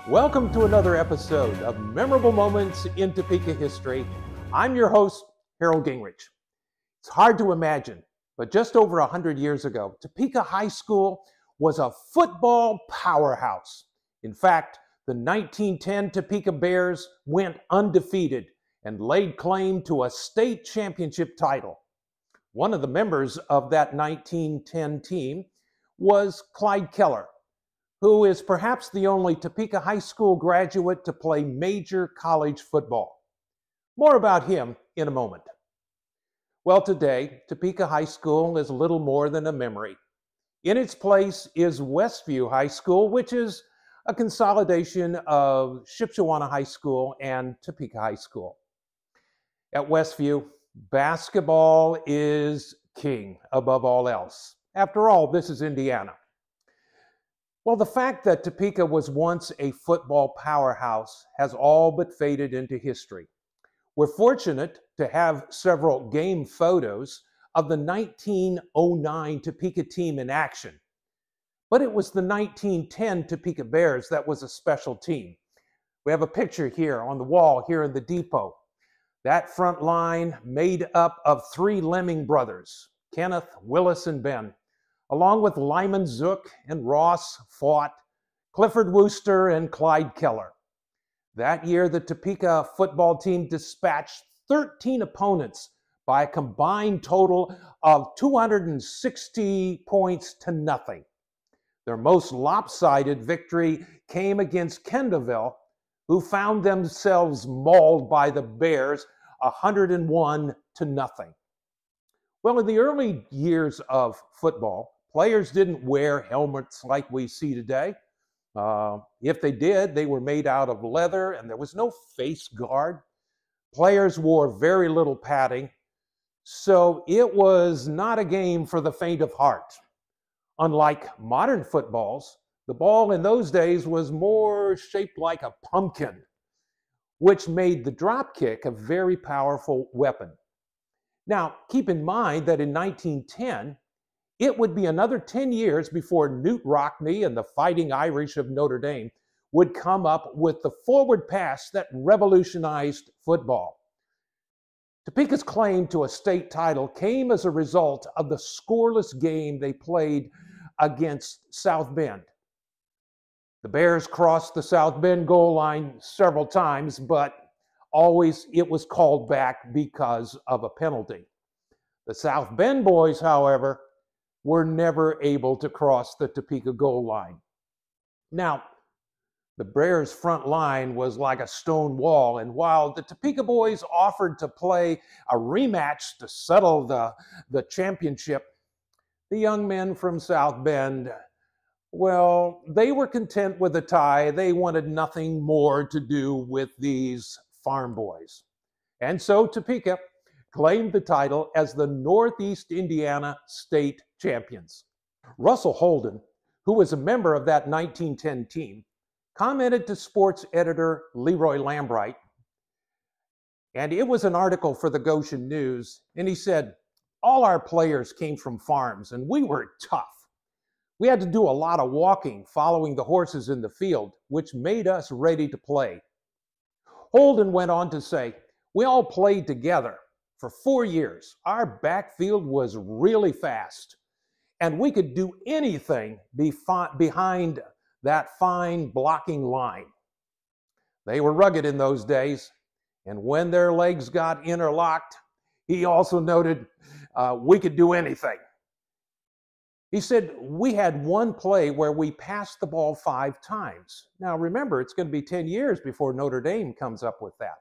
Welcome to another episode of Memorable Moments in Topeka History. I'm your host, Harold Gingrich. It's hard to imagine, but just over 100 years ago, Topeka High School was a football powerhouse. In fact, the 1910 Topeka Bears went undefeated and laid claim to a state championship title. One of the members of that 1910 team was Clyde Keller, who is perhaps the only Topeka High School graduate to play major college football. More about him in a moment. Well, today, Topeka High School is little more than a memory. In its place is Westview High School, which is a consolidation of Shipshewana High School and Topeka High School. At Westview, basketball is king above all else. After all, this is Indiana. Well, the fact that Topeka was once a football powerhouse has all but faded into history. We're fortunate to have several game photos of the 1909 Topeka team in action. But it was the 1910 Topeka Bears that was a special team. We have a picture here on the wall here in the depot. That front line made up of three Lemming brothers, Kenneth, Willis, and Ben, along with Lyman Zook and Ross Fought, Clifford Wooster, and Clyde Keller. That year, the Topeka football team dispatched 13 opponents by a combined total of 260 points to nothing. Their most lopsided victory came against Kendallville, who found themselves mauled by the Bears 101 to nothing. Well, in the early years of football, players didn't wear helmets like we see today. If they did, they were made out of leather and there was no face guard. Players wore very little padding, so it was not a game for the faint of heart. Unlike modern footballs, the ball in those days was more shaped like a pumpkin, which made the drop kick a very powerful weapon. Now, keep in mind that in 1910, it would be another 10 years before Newt Rockne and the Fighting Irish of Notre Dame would come up with the forward pass that revolutionized football. Topeka's claim to a state title came as a result of the scoreless game they played against South Bend. The Bears crossed the South Bend goal line several times, but always it was called back because of a penalty. The South Bend boys, however, were never able to cross the Topeka goal line. Now, the Bears' front line was like a stone wall, and while the Topeka boys offered to play a rematch to settle the championship, the young men from South Bend, well, they were content with a tie. They wanted nothing more to do with these farm boys. And so Topeka claimed the title as the Northeast Indiana State Champions. Russell Holden, who was a member of that 1910 team, commented to sports editor Leroy Lambright, and it was an article for the Goshen News, and he said, "All our players came from farms, and we were tough. We had to do a lot of walking, following the horses in the field, which made us ready to play." Holden went on to say, "We all played together for 4 years. Our backfield was really fast, and we could do anything behind that fine blocking line. They were rugged in those days, and when their legs got interlocked," he also noted, "we could do anything." He said, "We had one play where we passed the ball 5 times. Now remember, it's going to be 10 years before Notre Dame comes up with that.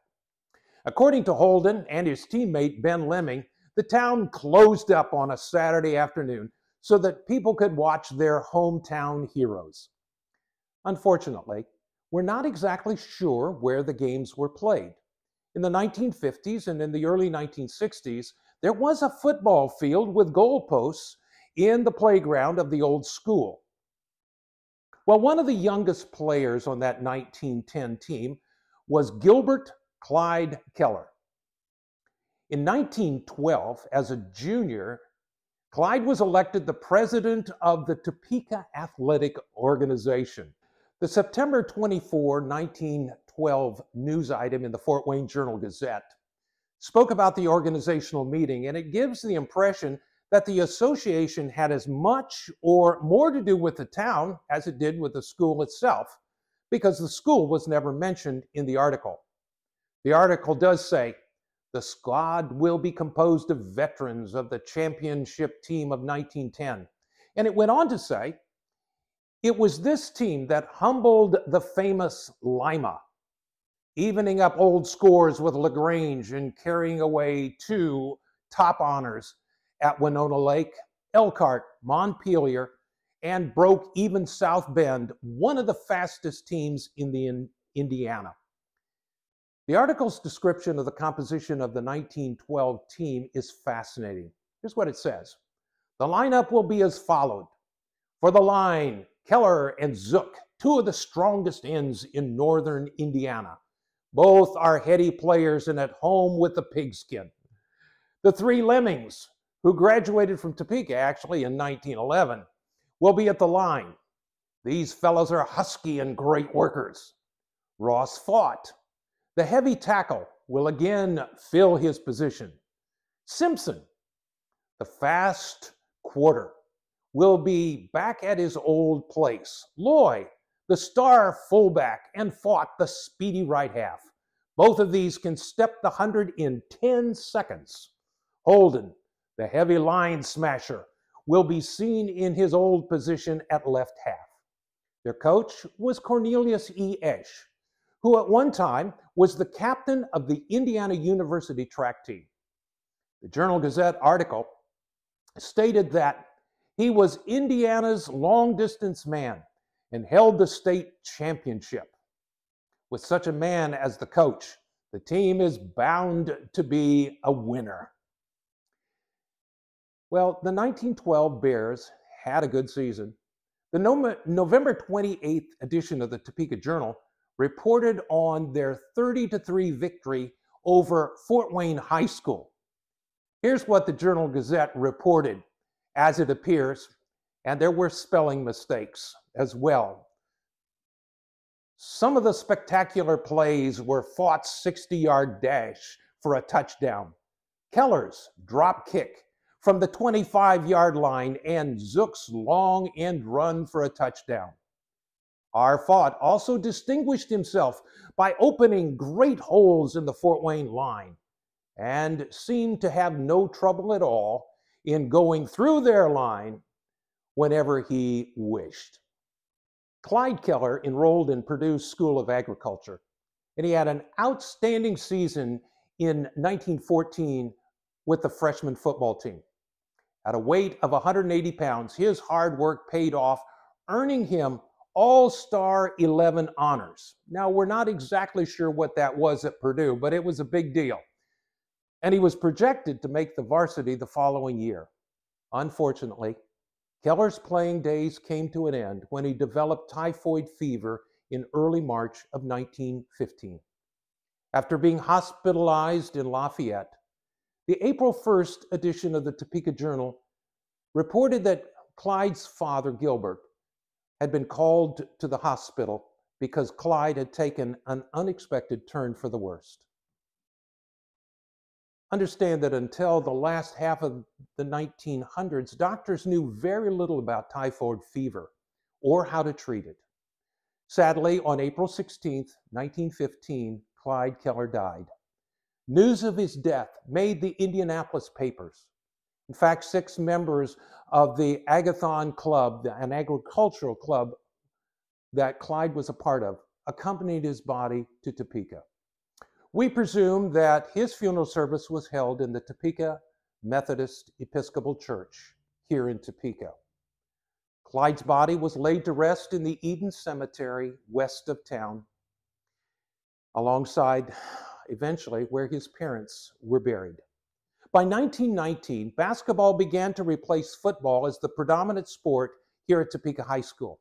According to Holden and his teammate Ben Lemming, the town closed up on a Saturday afternoon so that people could watch their hometown heroes. Unfortunately, we're not exactly sure where the games were played. In the 1950s and in the early 1960s, there was a football field with goalposts in the playground of the old school. Well, one of the youngest players on that 1910 team was Gilbert Clyde Keller. In 1912, as a junior, Clyde was elected the president of the Topeka Athletic Organization. The September 24, 1912 news item in the Fort Wayne Journal-Gazette spoke about the organizational meeting, and it gives the impression that the association had as much or more to do with the town as it did with the school itself, because the school was never mentioned in the article. The article does say, the squad will be composed of veterans of the championship team of 1910. And it went on to say, it was this team that humbled the famous Lima, evening up old scores with LaGrange and carrying away 2 top honors at Winona Lake, Elkhart, Montpelier, and broke even South Bend, one of the fastest teams in Indiana. The article's description of the composition of the 1912 team is fascinating. Here's what it says. The lineup will be as followed. For the line, Keller and Zook, 2 of the strongest ends in northern Indiana. Both are heady players and at home with the pigskin. The 3 lemmings, who graduated from Topeka actually in 1911, will be at the line. These fellows are husky and great workers. Ross Fought, the heavy tackle, will again fill his position. Simpson, the fast quarter, will be back at his old place. Loy, the star fullback, and Fought, the speedy right half. Both of these can step the 100 in 10 seconds. Holden, the heavy line smasher, will be seen in his old position at left half. Their coach was Cornelius E. Esch, who at one time was the captain of the Indiana University track team. The Journal-Gazette article stated that he was Indiana's long-distance man and held the state championship. With such a man as the coach, the team is bound to be a winner. Well, the 1912 Bears had a good season. The November 28th edition of the Topeka Journal reported on their 30-3 victory over Fort Wayne High School. Here's what the Journal-Gazette reported as it appears, and there were spelling mistakes as well. Some of the spectacular plays were Fought's 60-yard dash for a touchdown, Keller's drop kick from the 25-yard line, and Zook's long end run for a touchdown. R. Fought also distinguished himself by opening great holes in the Fort Wayne line and seemed to have no trouble at all in going through their line whenever he wished. Clyde Keller enrolled in Purdue's School of Agriculture, and he had an outstanding season in 1914 with the freshman football team. At a weight of 180 pounds, his hard work paid off, earning him All-Star 11 honors. Now, we're not exactly sure what that was at Purdue, but it was a big deal. And he was projected to make the varsity the following year. Unfortunately, Keller's playing days came to an end when he developed typhoid fever in early March of 1915. After being hospitalized in Lafayette, the April 1st edition of the Topeka Journal reported that Clyde's father, Gilbert, had been called to the hospital because Clyde had taken an unexpected turn for the worst. Understand that until the last half of the 1900s, doctors knew very little about typhoid fever or how to treat it. Sadly, on April 16th, 1915, Clyde Keller died. News of his death made the Indianapolis papers. In fact, 6 members of the Agathon Club, an agricultural club that Clyde was a part of, accompanied his body to Topeka. We presume that his funeral service was held in the Topeka Methodist Episcopal Church here in Topeka. Clyde's body was laid to rest in the Eden Cemetery west of town, alongside eventually where his parents were buried. By 1919, basketball began to replace football as the predominant sport here at Topeka High School.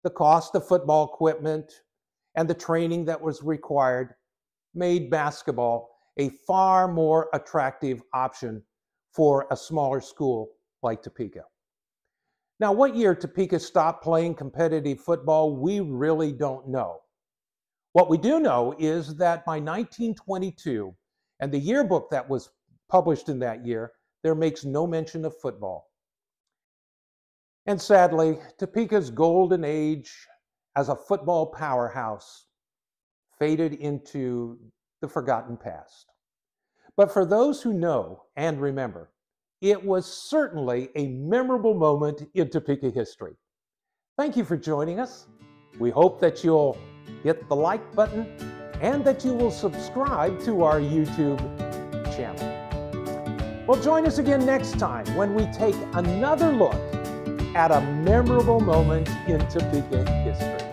The cost of football equipment and the training that was required made basketball a far more attractive option for a smaller school like Topeka. Now, what year Topeka stopped playing competitive football, we really don't know. What we do know is that by 1922, and the yearbook that was published in that year, there makes no mention of football. And sadly, Topeka's golden age as a football powerhouse faded into the forgotten past. But for those who know and remember, it was certainly a memorable moment in Topeka history. Thank you for joining us. We hope that you'll hit the like button and that you will subscribe to our YouTube channel. Well, join us again next time when we take another look at a memorable moment in Topeka history.